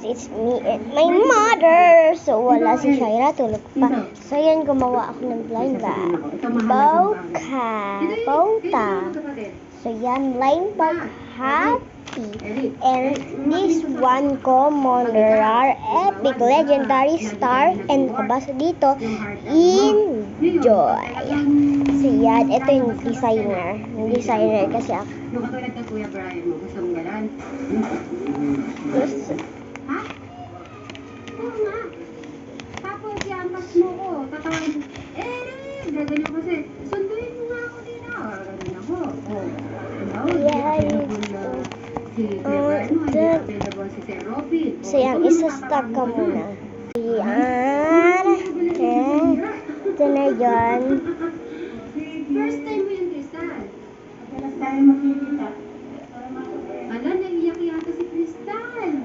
it's me and my mother. So, wala si Shaira, tulog pa. So, yan, gumawa ako ng blind bag. Bauta. So, yan, blind bag, happy. And this one, commoner, epic, legendary star, and kabasa dito, enjoy. So, yan, ito yung designer. Yung designer kasi ako. Nung katulad ng Kuya Brian mo, gusto mong galan? Gusto. Ha? Oo nga. Tapos i-ampas mo ko. Tatawin mo. Gaganyan kasi. Sunduin mo nga ako din ah. Gaganyan ako. Yeah, si Kuya Brian mo, hindi available si Sir Robin. So, yan, isa-stop ka muna. Yan. Ito na yan. First time mo yung Crystal. Madalas tayo makikita. Ala, naiiyak yata si Crystal.